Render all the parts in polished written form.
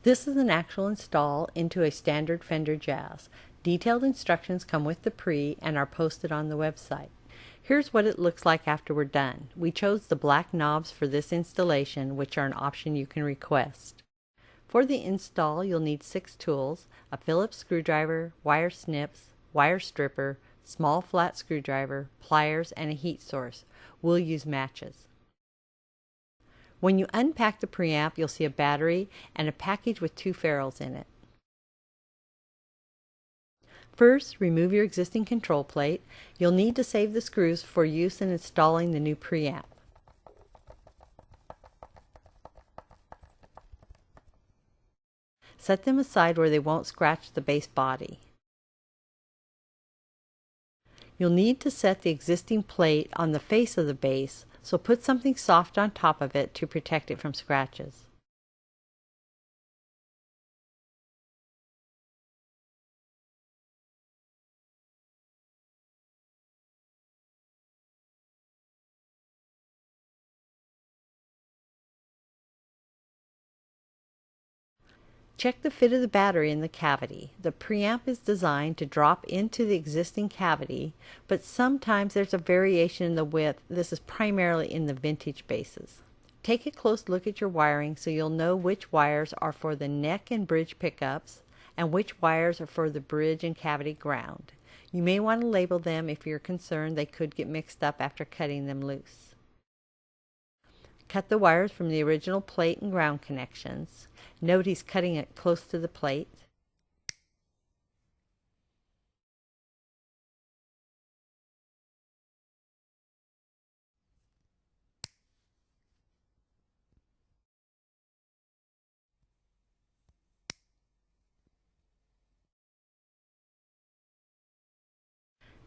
This is an actual install into a standard Fender Jazz. Detailed instructions come with the pre and are posted on the website. Here's what it looks like after we're done. We chose the black knobs for this installation, which are an option you can request. For the install, you'll need 6 tools: a Phillips screwdriver, wire snips, wire stripper, small flat screwdriver, pliers, and a heat source. We'll use matches. When you unpack the preamp, you'll see a battery and a package with 2 ferrules in it. First, remove your existing control plate. You'll need to save the screws for use in installing the new preamp. Set them aside where they won't scratch the base body. You'll need to set the existing plate on the face of the base, so put something soft on top of it to protect it from scratches. Check the fit of the battery in the cavity. The preamp is designed to drop into the existing cavity, but sometimes there's a variation in the width. This is primarily in the vintage basses. Take a close look at your wiring so you'll know which wires are for the neck and bridge pickups and which wires are for the bridge and cavity ground. You may want to label them if you're concerned they could get mixed up after cutting them loose. Cut the wires from the original plate and ground connections. Note he's cutting it close to the plate.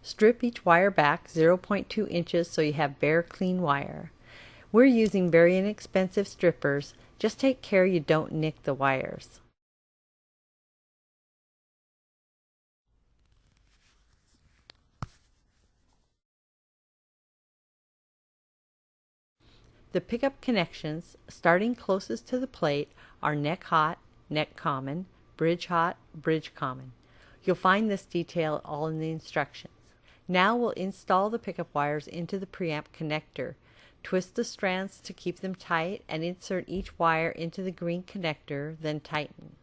Strip each wire back 0.2 inches so you have bare, clean wire. We're using very inexpensive strippers. Just take care you don't nick the wires. The pickup connections, starting closest to the plate, are neck hot, neck common, bridge hot, bridge common. You'll find this detail all in the instructions. Now we'll install the pickup wires into the preamp connector. Twist the strands to keep them tight and insert each wire into the green connector, then tighten.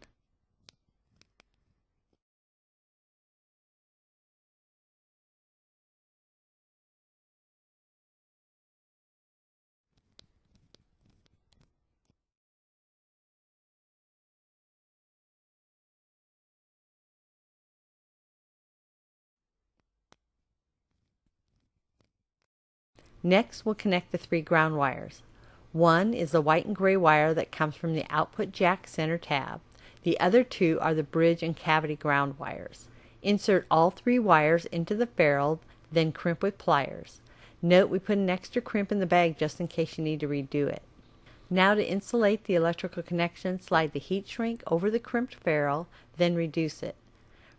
Next, we'll connect the 3 ground wires. One is the white and gray wire that comes from the output jack center tab. The other 2 are the bridge and cavity ground wires. Insert all 3 wires into the ferrule, then crimp with pliers. Note we put an extra crimp in the bag just in case you need to redo it. Now to insulate the electrical connection, slide the heat shrink over the crimped ferrule, then reduce it.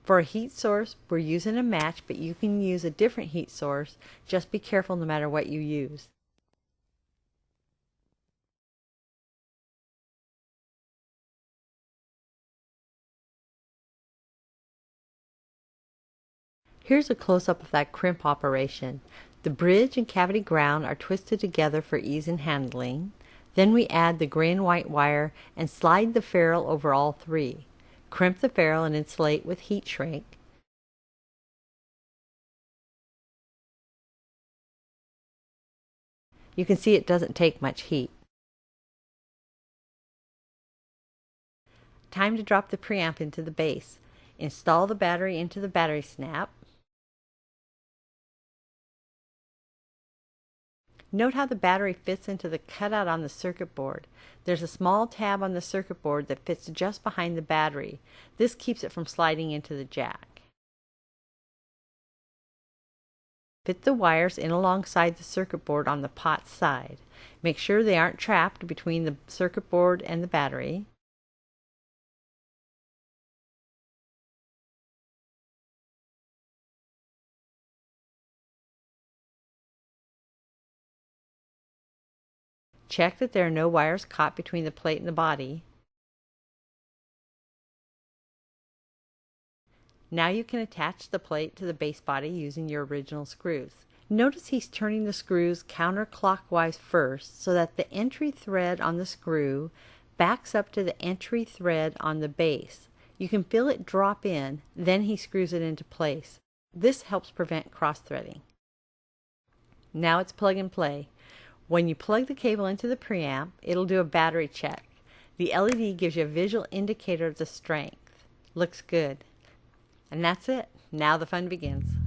For a heat source, we're using a match, but you can use a different heat source. Just be careful no matter what you use. Here's a close-up of that crimp operation. The bridge and cavity ground are twisted together for ease in handling. Then we add the gray and white wire and slide the ferrule over all 3. Crimp the ferrule and insulate with heat shrink. You can see it doesn't take much heat. Time to drop the preamp into the base. Install the battery into the battery snap. Note how the battery fits into the cutout on the circuit board. There's a small tab on the circuit board that fits just behind the battery. This keeps it from sliding into the jack. Fit the wires in alongside the circuit board on the pot side. Make sure they aren't trapped between the circuit board and the battery. Check that there are no wires caught between the plate and the body. Now you can attach the plate to the base body using your original screws. Notice he's turning the screws counterclockwise first so that the entry thread on the screw backs up to the entry thread on the base. You can feel it drop in, then he screws it into place. This helps prevent cross-threading. Now it's plug and play. When you plug the cable into the preamp, it'll do a battery check. The LED gives you a visual indicator of the strength. Looks good. And that's it. Now the fun begins.